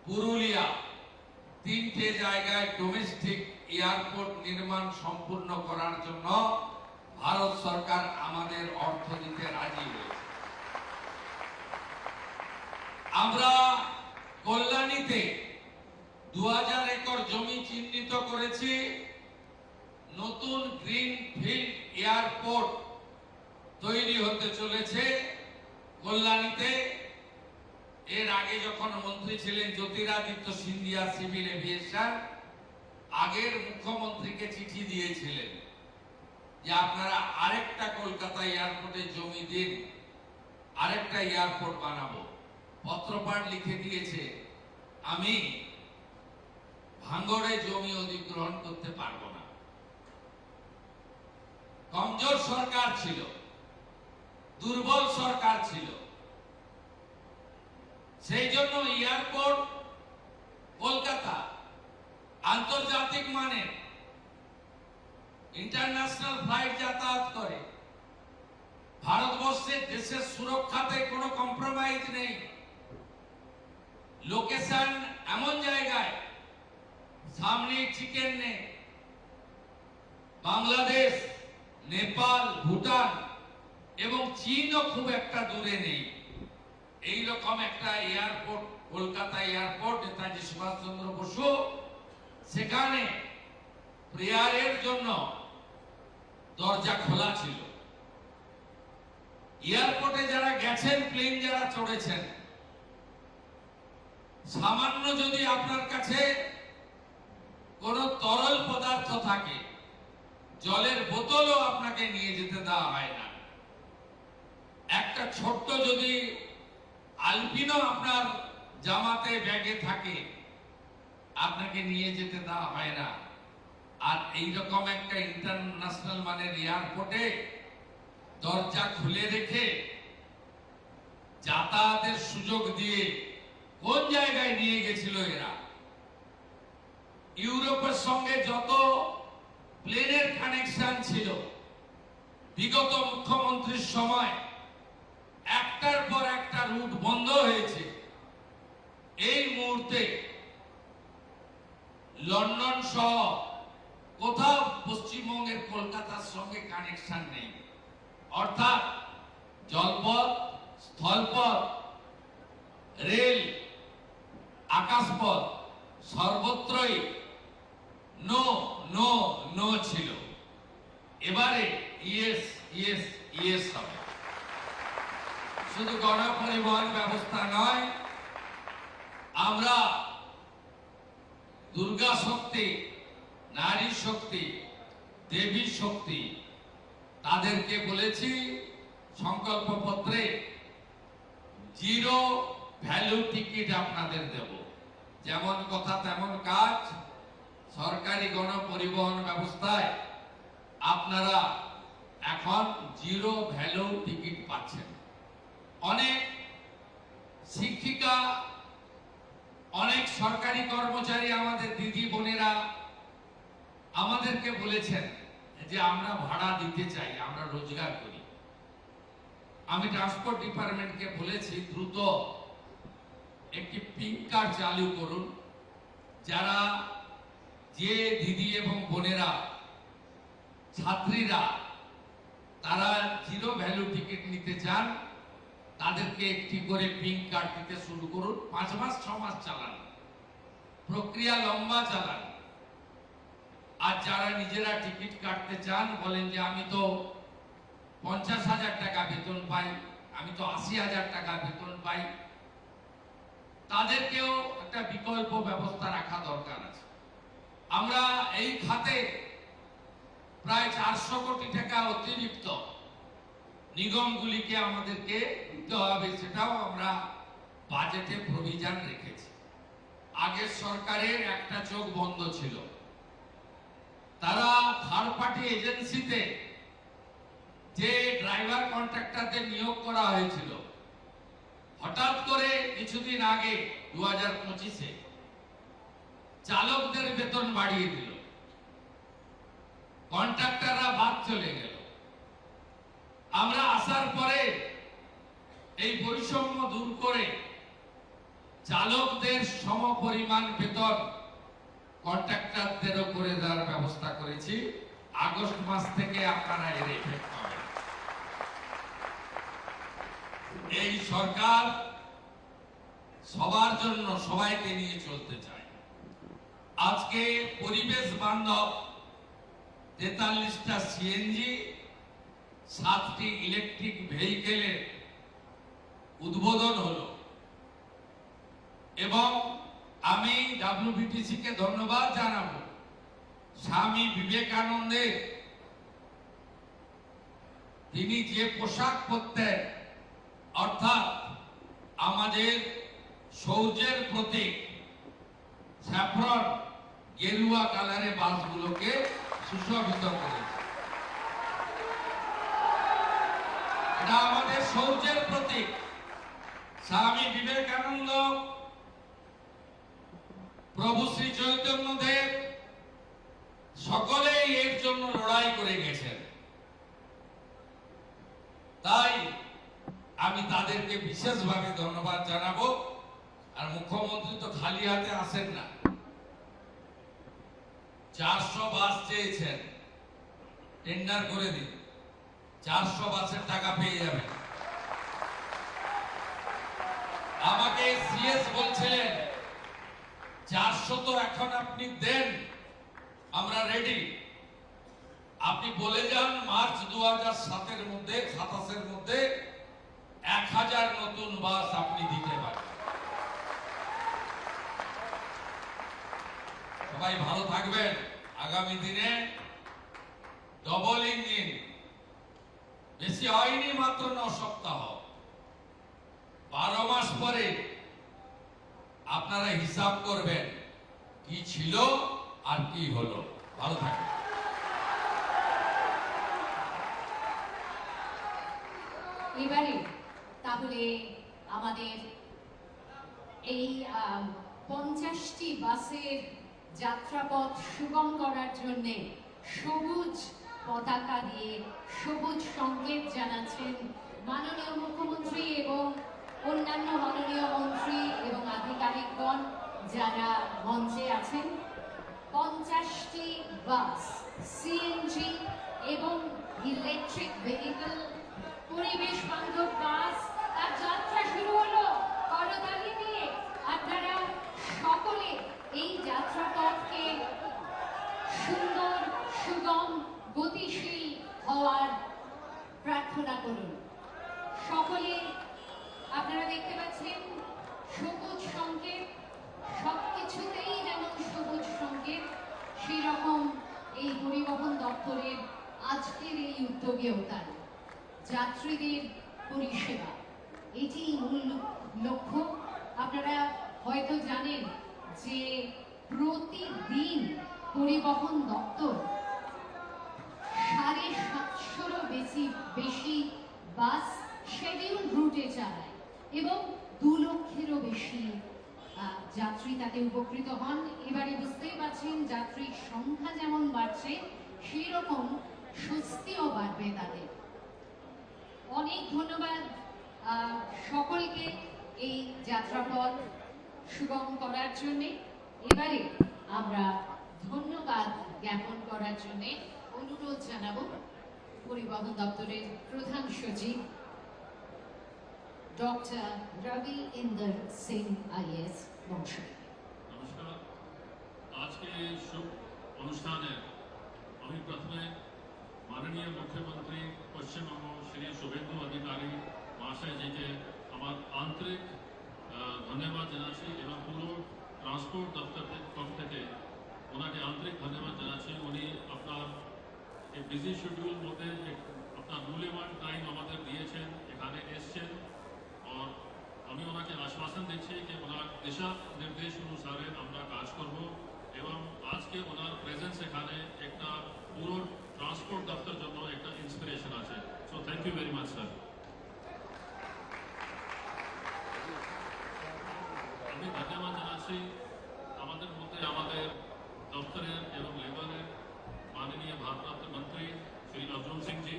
পুরুলিয়া তিনটে জায়গায় domestic airport নির্মাণ সম্পূর্ণ করার জন্য ভারত সরকার আমাদের অর্থ দিতে রাজি হয়েছে। আমরা কল্যাণীতে 2000 একর জমি চিহ্নিত করেছি। নতুন গ্রিন ফিল্ড এয়ারপোর্ট তৈরি হতে চলেছে কল্যাণীতে। এর আগে যখন মন্ত্রী ছিলেন জ্যোতিরাদিত্য সিন্ধিয়া সিভিল এভিয়েশন, আগের মুখ্যমন্ত্রীকে চিঠি দিয়েছিলেন যে আপনারা আরেকটা কলকাতা এয়ারপোর্টে জমি দিন, আরেকটা এয়ারপোর্ট বানাবো। পত্রপাঠ লিখে দিয়েছে, আমি ভাঙড়ে জমি অধিগ্রহণ করতে পারবো না। কমজোর সরকার ছিল, দুর্বল সরকার ছিল, সেই জন্য এয়ারপোর্ট কলকাতা আন্তর্জাতিক মানের ইন্টারন্যাশনাল ফ্লাইট যাতায়াত করে। ভারতবর্ষের দেশের সুরক্ষাতে কোনো কম্প্রোমাইজ নেই। লোকেশন এমন জায়গায়, সামনে চিকেন নেই, বাংলাদেশ, নেপাল, ভুটান এবং চীনও খুব একটা দূরে নেই। এইরকম একটা এয়ারপোর্ট, কলকাতা এয়ারপোর্ট, নেতাজি সুভাষচন্দ্র বসু সেখানে প্রেয়ারের জন্য দরজা খোলা ছিল। এয়ারপোর্টে যারা গেছেন, প্লেন যারা চড়েছেন, সামান্য যদি আপনার কাছে কোন তরল পদার্থ থাকে, জলের বোতলও আপনাকে নিয়ে যেতে দেওয়া হয় না। একটা ছোট্ট যদি আলপিনো আপনার জামাতে ব্যাগে থাকে, আপনাকে নিয়ে যেতে দেওয়া হয় না। আর এইরকম একটা ইন্টারন্যাশনাল মানের এয়ারপোর্টে দরজা খুলে রেখে যাতায়াতের সুযোগ দিয়ে কোন জায়গায় নিয়ে গেছিল এরা? ইউরোপের সঙ্গে যত প্লেনের কানেকশন ছিল বিগত মুখ্যমন্ত্রীর সময়, একটার পর একটা রুট বন্ধ হয়েছে। এই মুহূর্তে লন্ডন সহ কোথাও পশ্চিমবঙ্গের কলকাতার সঙ্গে কানেকশন নেই। অর্থাৎ জলপথ, স্থলপথ, রেল, আকাশপথ সর্বত্রই নো নো নো ছিল। এবারে ইয়েস ইয়েস ইয়েস হবে। শুধু গণপরিবহন ব্যবস্থা নয়, আমরা দুর্গা শক্তি, নারী শক্তি, দেবী শক্তি, তাদেরকে বলেছি সংকল্পপত্রে জিরো ভ্যালু টিকিট আপনাদের দেব। যেমন কথা তেমন কাজ। সরকারি গণপরিবহন ব্যবস্থায় আপনারা এখন জিরো ভ্যালু টিকিট পাচ্ছেন। অনেক শিক্ষিকা, অনেক সরকারি কর্মচারী, আমাদের দিদি বোনেরা আমাদেরকে বলেছেন যে আমরা ভাড়া দিতে চাই, আমরা রোজগার করি। আমি ট্রান্সপোর্ট ডিপার্টমেন্টকে বলেছি দ্রুত একটি পিঙ্ক কার্ড চালু করুন। যারা, যে দিদি এবং বোনেরা, ছাত্রীরা তারা জিরো ভ্যালু টিকিট নিতে চান, তাদেরকে একটি করে পিঙ্ক কার্ড দিতে শুরু করুন। 5 মাস 6 মাস চালান, প্রক্রিয়া লম্বা চালান। আর যারা নিজেরা টিকিট কাটতে চান, বলেন যে আমি তো 50,000 টাকা বেতন পাই, আমি তো 80,000 টাকা বেতন পাই, তাদেরকেও একটা বিকল্প ব্যবস্থা রাখা দরকার আছে। আমরা এই খাতে প্রায় 400 কোটি টাকা অতিরিক্ত নিগমগুলিকে আমাদেরকে দিতে হবে, সেটাও আমরা বাজেটে প্রভিশন রেখেছি। আগের সরকারের একটা চোখ বন্ধ ছিল। তারা থার্ড পার্টি এজেন্সিতে যে ড্রাইভার কন্ট্রাক্টরদের নিয়োগ করা হয়েছিল, হঠাৎ করে কিছুদিন আগে 2025-এ চালকদের বেতন বাড়িয়ে দিল, কন্ট্রাক্টররা বাদ চলে গেল। আমরা আসার পরে এই বৈষম্য দূর করে চালকদের সমপরিমাণ বেতন কন্ট্রাক্টরদেরও করে দেওয়ার ব্যবস্থা করেছি। আগস্ট মাস থেকে আপনারা এর এফেক্ট পাবেন। এই সরকার সবার জন্য সবাইকে নিয়ে চলতে চায়। আজকে পরিবেশ বান্ধব 43টা সিএনজি, 7টি ইলেকট্রিক ভেহিকেলের উদ্বোধন হলো এবং আমি ডাব্লিউবিটিসি কে ধন্যবাদ জানাবো। স্বামী বিবেকানন্দের তিনি যে পোশাক পরতেন, অর্থাৎ আমাদের সৌর্যের প্রতীক স্যাফরন গেরুয়া কালারে বাসগুলোকে সুশোভিত করেছে। এটা আমাদের সৌর্যের প্রতীক। স্বামী বিবেকানন্দ, প্রভু শ্রী চৈতন্যদেব সকলেই এর জন্য লড়াই করে গেছেন। তাই আমি তাদেরকে বিশেষভাবে ধন্যবাদ জানাবো। আর মুখ্যমন্ত্রী তো খালি হাতে আসেন না, 400 বাস চেয়েছেন, টেন্ডার করে দিন, 400 বাসের টাকা পেয়ে যাবেন। আমাকে সিএস বলছিলেন 400 তো এখন আপনি দেন, আমরা রেডি। আপনি বলে যান মার্চ 2027 মধ্যে 27 মধ্যে 1000 নতুন বাস আপনি দিতে পারেন। সবাই ভালো থাকবেন। আগামী দিনে ডবল ইঞ্জিন, বেশি হয়নি, মাত্র 9 সপ্তাহ, 12 মাস পরে আপনারা হিসাব করবেন কি ছিল আর কি হলো। ভালো থাকবেন। এবারে তাহলে আমাদের এই 50টি বাসের যাত্রাপথ সুগম করার জন্য সবুজ পতাকা দিয়ে সবুজ সংকেত জানাচ্ছেন মাননীয় মুখ্যমন্ত্রী এবং অন্যান্য মাননীয় মন্ত্রী এবং আধিকারিকগণ যারা মঞ্চে আছেন। 50টি বাস সিএনজি এবং ইলেকট্রিক ভেহিকল, পরিবেশ বান্ধব বাস, তার যাত্রা শুরু হলো করতালি দিয়ে। আপনারা সকলে এই যাত্রাপথকে সুন্দর, সুগম, গতিশীল হওয়ার প্রার্থনা করুন। সকলে আপনারা দেখতে পাচ্ছেন সবুজ সংকেত, সবকিছুতেই যেমন সবুজ সংকেত, সেই রকম এই পরিবহন দপ্তরের আজকের এই উদ্যোগেও তাই। যাত্রীদের পরিষেবা, এটি মূল লক্ষ্য। আপনারা হয়তো জানেন যে প্রতিদিন পরিবহন দপ্তর 750-রও বেশি বাস শিডিউল রুটে চালায় এবং 2 লক্ষেরও বেশি যাত্রী তাতে উপকৃত হন। এবারে বুঝতেই পারছেন যাত্রীর সংখ্যা যেমন বাড়ছে, সেই রকম স্বস্তিও বাড়বে তাদের। অনেক ধন্যবাদ সকলকে এই যাত্রাপথ সুগম করার জন্য। এবারে আমরা ধন্যবাদ জ্ঞাপন করার জন্য অনুরোধ জানাবো পরিবহন দপ্তরের প্রধান সচিব ডক্টর রবি ইন্দর সিং আইএস মহাশয়। নমস্কার। আজকে এই শুভ অনুষ্ঠানে আমি প্রথমে মাননীয় মুখ্যমন্ত্রী পশ্চিমবঙ্গ শ্রী শুভেন্দু অধিকারী মহাশয়জিকে আমার আন্তরিক ধন্যবাদ জানাচ্ছি এবং পুরো ট্রান্সপোর্ট দপ্তরের পক্ষ থেকে ওনাকে আন্তরিক ধন্যবাদ জানাচ্ছি। উনি আপনার এই বিজি শিডিউল মধ্যে আপনার মূল্যবান টাইম আমাদের দিয়েছেন, এখানে এসছেন। আর আমি ওনাকে আশ্বাসন দিচ্ছি যে ওনার দিশা নির্দেশ অনুসারে আমরা কাজ করব এবং আজকে ওনার প্রেজেন্স এখানে একটা পুরো ট্রান্সপোর্ট দপ্তরের জন্য একটা ইন্সপিরেশন আছে। So thank you very much sir. আমি ধন্যবাদ জানাচ্ছি আমাদের মধ্যে আমাদের দপ্তরের এবং লেবারের মাননীয় ভারপ্রাপ্ত মন্ত্রী শ্রী অর্জুন সিংজি।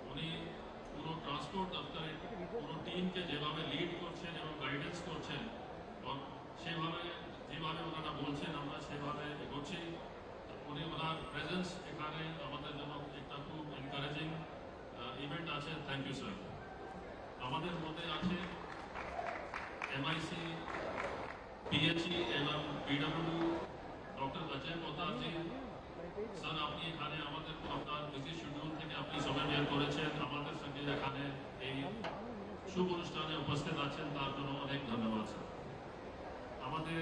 উনি পুরো ট্রান্সপোর্ট দপ্তরের পুরো টিমকে যেভাবে লিড করছেন এবং গাইডেন্স করছেন, और বলছেন আমরা সেভাবে এগোচ্ছি। উনি ওনার প্রেজেন্স এখানে আমাদের জন্য একটা খুব এনকারেজিং ইভেন্ট আছে। Thank you sir. আমাদের মধ্যে আছে MIC, PHE এবং PWD doctor Ajay Poddar ji. Sir আপনি এখানে আমাদের আপনার বিজি শিডিউল থেকে আপনি সময় বের করেছেন আমাদের সঙ্গে এখানে এই শুভ অনুষ্ঠানে উপস্থিত আছেন, তার জন্য অনেক ধন্যবাদ স্যার। আমাদের